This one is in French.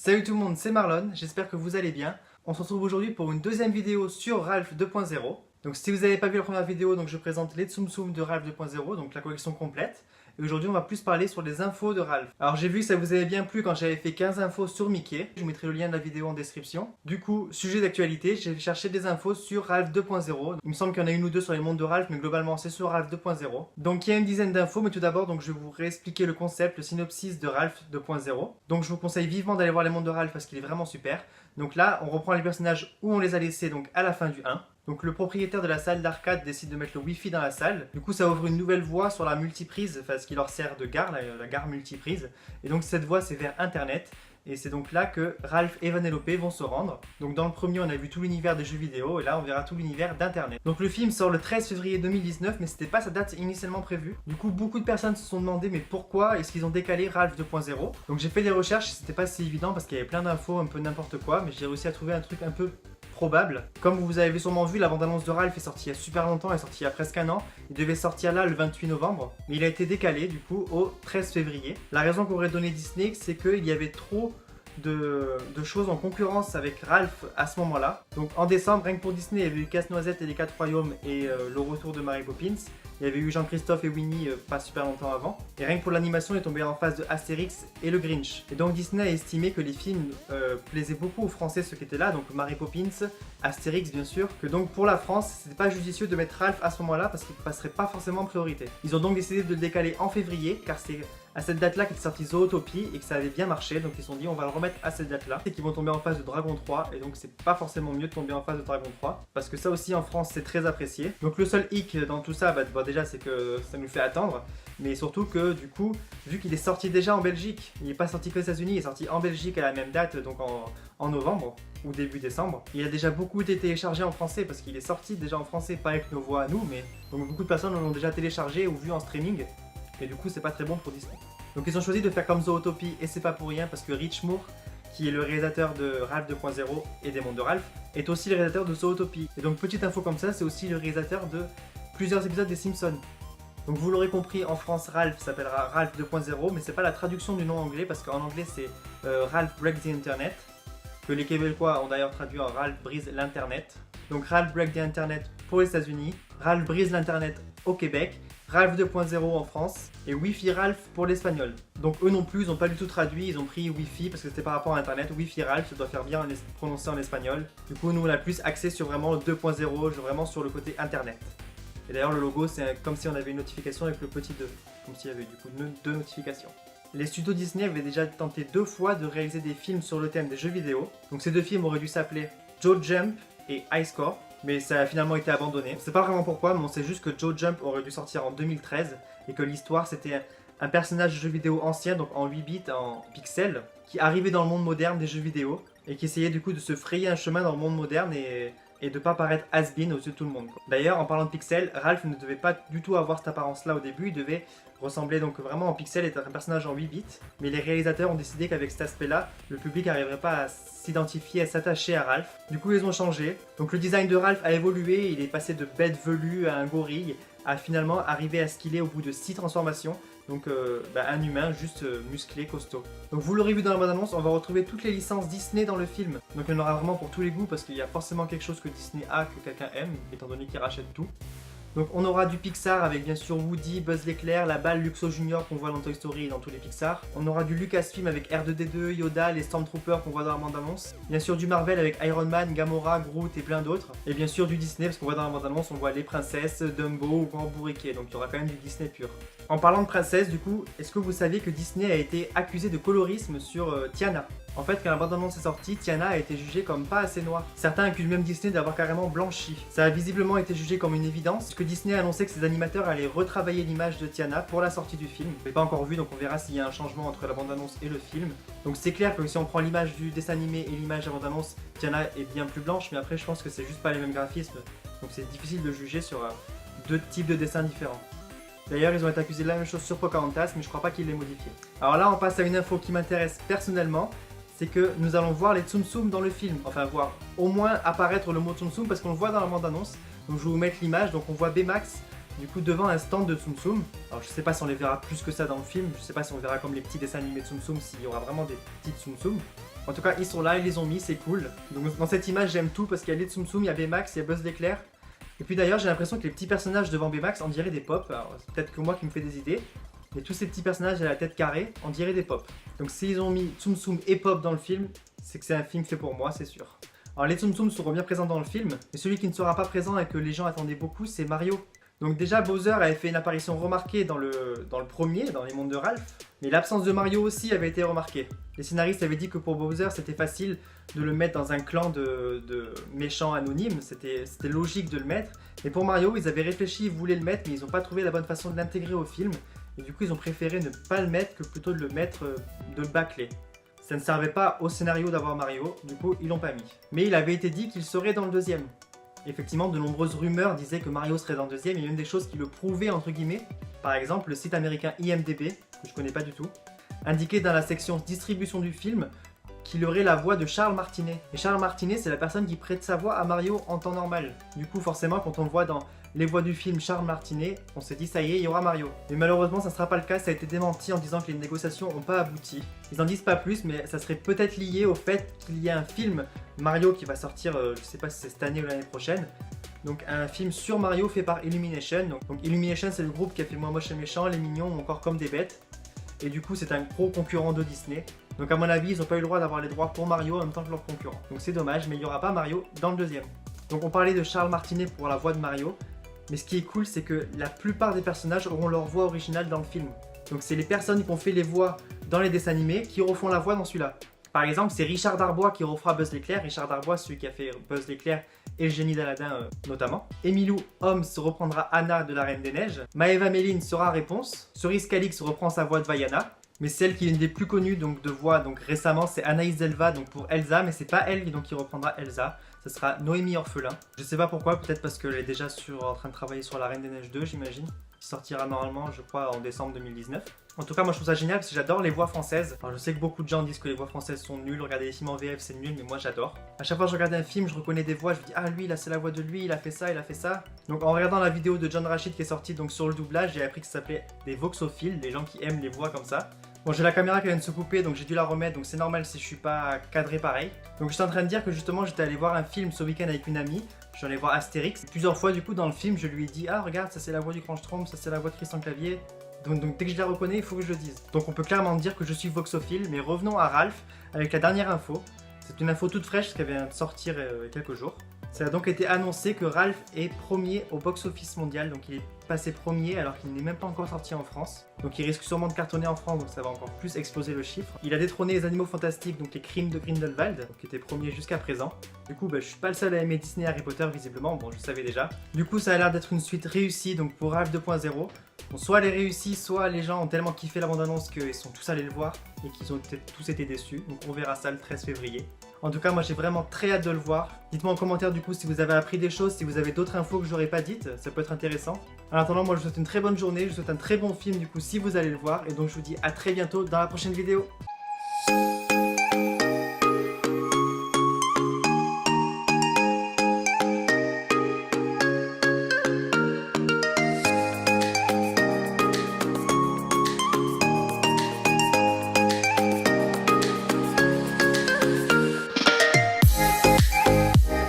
Salut tout le monde, c'est Marlon, j'espère que vous allez bien. On se retrouve aujourd'hui pour une deuxième vidéo sur Ralph 2.0. Donc si vous n'avez pas vu la première vidéo, donc je présente les Tsum Tsum de Ralph 2.0, donc la collection complète. Et aujourd'hui on va plus parler sur les infos de Ralph. Alors j'ai vu que ça vous avait bien plu quand j'avais fait 15 infos sur Mickey. Je vous mettrai le lien de la vidéo en description. Du coup, sujet d'actualité, j'ai cherché des infos sur Ralph 2.0. Il me semble qu'il y en a une ou deux sur les mondes de Ralph, mais globalement c'est sur Ralph 2.0. Donc il y a une dizaine d'infos, mais tout d'abord donc je vais vous réexpliquer le concept, le synopsis de Ralph 2.0. Donc je vous conseille vivement d'aller voir les mondes de Ralph parce qu'il est vraiment super. Donc là, on reprend les personnages où on les a laissés donc à la fin du 1. Donc le propriétaire de la salle d'arcade décide de mettre le Wi-Fi dans la salle. Du coup, ça ouvre une nouvelle voie sur la multiprise, enfin ce qui leur sert de gare, la gare multiprise. Et donc cette voie, c'est vers Internet. Et c'est donc là que Ralph et Vanellope vont se rendre. Donc dans le premier, on a vu tout l'univers des jeux vidéo, et là, on verra tout l'univers d'Internet. Donc le film sort le 13 février 2019, mais c'était pas sa date initialement prévue. Du coup, beaucoup de personnes se sont demandé, mais pourquoi est-ce qu'ils ont décalé Ralph 2.0 ? Donc j'ai fait des recherches, c'était pas si évident parce qu'il y avait plein d'infos, un peu n'importe quoi, mais j'ai réussi à trouver un truc un peu probable. Comme vous avez sûrement vu, la bande-annonce de Ralph est sortie il y a super longtemps, elle est sortie il y a presque un an. Il devait sortir là le 28 novembre, mais il a été décalé du coup au 13 février. La raison qu'aurait donné Disney, c'est qu'il y avait trop de choses en concurrence avec Ralph à ce moment-là. Donc en décembre, rien que pour Disney, il y avait eu Casse-Noisette et les 4 Royaumes et le retour de Mary Poppins. Il y avait eu Jean-Christophe et Winnie pas super longtemps avant. Et rien que pour l'animation, il est tombé en face de Astérix et le Grinch. Et donc Disney a estimé que les films plaisaient beaucoup aux Français, ceux qui étaient là, donc Mary Poppins, Astérix bien sûr, que donc pour la France, c'était pas judicieux de mettre Ralph à ce moment-là parce qu'il passerait pas forcément en priorité. Ils ont donc décidé de le décaler en février, car c'est à cette date-là qu'est sorti Zootopie et que ça avait bien marché, donc ils se sont dit on va le remettre à cette date-là. Et qu'ils vont tomber en face de Dragon 3, et donc c'est pas forcément mieux de tomber en face de Dragon 3, parce que ça aussi en France c'est très apprécié. Donc le seul hic dans tout ça, déjà c'est que ça nous fait attendre, mais surtout que du coup, vu qu'il est sorti déjà en Belgique, il n'est pas sorti qu'aux États-Unis, il est sorti en Belgique à la même date, donc en novembre ou début décembre. Il a déjà beaucoup été téléchargé en français parce qu'il est sorti déjà en français, pas avec nos voix à nous, mais donc beaucoup de personnes l'ont déjà téléchargé ou vu en streaming. Et du coup, c'est pas très bon pour Disney. Donc ils ont choisi de faire comme Zootopie, et c'est pas pour rien parce que Rich Moore, qui est le réalisateur de Ralph 2.0 et des mondes de Ralph, est aussi le réalisateur de Zootopie. Et donc petite info comme ça, c'est aussi le réalisateur de plusieurs épisodes des Simpsons. Donc vous l'aurez compris, en France, Ralph s'appellera Ralph 2.0, mais c'est pas la traduction du nom anglais parce qu'en anglais c'est Ralph Breaks the Internet, que les Québécois ont d'ailleurs traduit en Ralph brise l'internet. Donc Ralph Breaks the Internet pour les États-Unis, Ralph brise l'internet au Québec, Ralph 2.0 en France et Wi-Fi Ralph pour l'espagnol. Donc eux non plus, ils n'ont pas du tout traduit, ils ont pris Wi-Fi parce que c'était par rapport à Internet. Wi-Fi Ralph, ça doit faire bien prononcer en espagnol. Du coup, nous on a plus axé sur vraiment le 2.0, vraiment sur le côté Internet. Et d'ailleurs, le logo, c'est comme si on avait une notification avec le petit 2, comme s'il y avait du coup deux notifications. Les studios Disney avaient déjà tenté 2 fois de réaliser des films sur le thème des jeux vidéo. Donc ces 2 films auraient dû s'appeler Joe Jump et High Score, mais ça a finalement été abandonné. On sait pas vraiment pourquoi, mais on sait juste que Joe Jump aurait dû sortir en 2013 et que l'histoire c'était un personnage de jeu vidéo ancien, donc en 8 bits, en pixels, qui arrivait dans le monde moderne des jeux vidéo et qui essayait du coup de se frayer un chemin dans le monde moderne et de pas paraître has-been aux yeux de tout le monde. D'ailleurs, en parlant de pixels, Ralph ne devait pas du tout avoir cette apparence-là au début, il devait ressembler donc vraiment en pixels, être un personnage en 8 bits, mais les réalisateurs ont décidé qu'avec cet aspect-là, le public n'arriverait pas à s'identifier, à s'attacher à Ralph. Du coup, ils ont changé. Donc le design de Ralph a évolué, il est passé de bête velue à un gorille, à finalement arriver à ce qu'il est au bout de 6 transformations. Donc un humain juste musclé, costaud. Donc vous l'aurez vu dans la bande-annonce, on va retrouver toutes les licences Disney dans le film. Donc il y en aura vraiment pour tous les goûts parce qu'il y a forcément quelque chose que Disney a, que quelqu'un aime, étant donné qu'il rachète tout. Donc on aura du Pixar avec bien sûr Woody, Buzz l'éclair, la balle Luxo Junior qu'on voit dans Toy Story et dans tous les Pixar. On aura du Lucasfilm avec R2D2, Yoda, les Stormtroopers qu'on voit dans la bande-annonce. Bien sûr du Marvel avec Iron Man, Gamora, Groot et plein d'autres. Et bien sûr du Disney parce qu'on voit dans la bande-annonce, on voit les princesses, Dumbo ou Grand Bourriquet. Donc il y aura quand même du Disney pur. En parlant de princesses du coup, est-ce que vous saviez que Disney a été accusé de colorisme sur Tiana ? En fait, quand la bande-annonce est sortie, Tiana a été jugée comme pas assez noire. Certains accusent même Disney d'avoir carrément blanchi. Ça a visiblement été jugé comme une évidence, puisque Disney a annoncé que ses animateurs allaient retravailler l'image de Tiana pour la sortie du film. Je l'ai pas encore vu, donc on verra s'il y a un changement entre la bande-annonce et le film. Donc c'est clair que si on prend l'image du dessin animé et l'image de la bande-annonce, Tiana est bien plus blanche, mais après je pense que c'est juste pas les mêmes graphismes. Donc c'est difficile de juger sur 2 types de dessins différents. D'ailleurs, ils ont été accusés de la même chose sur Pocahontas, mais je crois pas qu'ils l'aient modifié. Alors là, on passe à une info qui m'intéresse personnellement. C'est que nous allons voir les Tsum Tsum dans le film. Enfin, voir au moins apparaître le mot Tsum Tsum parce qu'on le voit dans la bande-annonce. Donc je vais vous mettre l'image. Donc on voit Baymax du coup devant un stand de Tsum Tsum. Alors je sais pas si on les verra plus que ça dans le film. Je sais pas si on verra comme les petits dessins animés de Tsum Tsum, s'il y aura vraiment des petits Tsum Tsum. En tout cas, ils sont là, ils les ont mis, c'est cool. Donc dans cette image, j'aime tout parce qu'il y a les Tsum Tsum, il y a Baymax, il y a Buzz l'éclair. Et puis d'ailleurs, j'ai l'impression que les petits personnages devant Baymax, on dirait des pop. Alors c'est peut-être que moi qui me fais des idées. Mais tous ces petits personnages à la tête carrée, on dirait des pop. Donc s'ils ont mis Tsum Tsum et pop dans le film, c'est que c'est un film fait pour moi, c'est sûr. Alors les Tsum Tsum seront bien présents dans le film, mais celui qui ne sera pas présent et que les gens attendaient beaucoup, c'est Mario. Donc déjà, Bowser avait fait une apparition remarquée dans le premier, dans les mondes de Ralph, mais l'absence de Mario aussi avait été remarquée. Les scénaristes avaient dit que pour Bowser, c'était facile de le mettre dans un clan de méchants anonymes, c'était logique de le mettre. Et pour Mario, ils avaient réfléchi, ils voulaient le mettre, mais ils n'ont pas trouvé la bonne façon de l'intégrer au film. Et du coup, ils ont préféré ne pas le mettre que plutôt de le mettre, de le bâcler. Ça ne servait pas au scénario d'avoir Mario, du coup, ils l'ont pas mis. Mais il avait été dit qu'il serait dans le deuxième. Effectivement, de nombreuses rumeurs disaient que Mario serait dans le deuxième, et une des choses qui le prouvaient, entre guillemets, par exemple, le site américain IMDb, que je connais pas du tout, indiquait dans la section distribution du film qu'il aurait la voix de Charles Martinet. Et Charles Martinet, c'est la personne qui prête sa voix à Mario en temps normal. Du coup, forcément, quand on le voit dans les voix du film Charles Martinet, on s'est dit ça y est, il y aura Mario. Mais malheureusement, ça ne sera pas le cas, ça a été démenti en disant que les négociations n'ont pas abouti. Ils n'en disent pas plus, mais ça serait peut-être lié au fait qu'il y a un film Mario qui va sortir, je sais pas si c'est cette année ou l'année prochaine. Donc un film sur Mario fait par Illumination. Donc Illumination, c'est le groupe qui a fait Moi Moche et Méchant, Les Mignons ou encore Comme des Bêtes. Et du coup, c'est un gros concurrent de Disney. Donc à mon avis, ils n'ont pas eu le droit d'avoir les droits pour Mario en même temps que leurs concurrents. Donc c'est dommage, mais il n'y aura pas Mario dans le deuxième. Donc on parlait de Charles Martinet pour la voix de Mario. Mais ce qui est cool, c'est que la plupart des personnages auront leur voix originale dans le film. Donc c'est les personnes qui ont fait les voix dans les dessins animés qui refont la voix dans celui-là. Par exemple, c'est Richard Darbois qui refera Buzz l'éclair. Richard Darbois, celui qui a fait Buzz l'éclair et le génie d'Aladin notamment. Emilou Holmes reprendra Anna de la Reine des Neiges. Maëva Méline sera Réponse. Cerise Calix reprend sa voix de Vaiana. Mais celle qui est une des plus connues donc, de voix donc, récemment, c'est Anaïs Delva donc, pour Elsa. Mais c'est pas elle donc, qui reprendra Elsa. Ce sera Noémie Orphelin. Je sais pas pourquoi, peut-être parce qu'elle est déjà en train de travailler sur La Reine des Neiges 2, j'imagine. Qui sortira normalement, je crois, en décembre 2019. En tout cas, moi je trouve ça génial parce que j'adore les voix françaises. Alors je sais que beaucoup de gens disent que les voix françaises sont nulles, regarder les films en VF c'est nul, mais moi j'adore. À chaque fois que je regarde un film, je reconnais des voix, je me dis ah lui là c'est la voix de lui, il a fait ça, il a fait ça. Donc en regardant la vidéo de John Rachid qui est sortie donc sur le doublage, j'ai appris que ça s'appelait des voxophiles, des gens qui aiment les voix comme ça. Bon, j'ai la caméra qui vient de se couper donc j'ai dû la remettre, donc c'est normal si je suis pas cadré pareil. Donc j'étais en train de dire que justement j'étais allé voir un film ce week-end avec une amie. Je suis allé voir Astérix. Plusieurs fois du coup dans le film je lui ai dit ah regarde ça c'est la voix du Grand Schtroumpf, ça c'est la voix de Christian Clavier. Donc dès que je la reconnais il faut que je le dise. Donc on peut clairement dire que je suis voxophile, mais revenons à Ralph avec la dernière info. C'est une info toute fraîche qui vient de sortir il y a quelques jours. Ça a donc été annoncé que Ralph est premier au box-office mondial, donc il est passé premier alors qu'il n'est même pas encore sorti en France. Donc il risque sûrement de cartonner en France, donc ça va encore plus exploser le chiffre. Il a détrôné les Animaux Fantastiques, donc les Crimes de Grindelwald, donc qui était premier jusqu'à présent. Du coup, je suis pas le seul à aimer Disney et Harry Potter visiblement, bon je le savais déjà. Du coup ça a l'air d'être une suite réussie donc pour Ralph 2.0. Bon, soit elle est réussie, soit les gens ont tellement kiffé la bande-annonce qu'ils sont tous allés le voir et qu'ils ont tous été déçus. Donc on verra ça le 13 février. En tout cas, moi j'ai vraiment très hâte de le voir. Dites-moi en commentaire du coup si vous avez appris des choses, si vous avez d'autres infos que j'aurais pas dites, ça peut être intéressant. En attendant, moi je vous souhaite une très bonne journée, je vous souhaite un très bon film du coup si vous allez le voir. Et donc je vous dis à très bientôt dans la prochaine vidéo.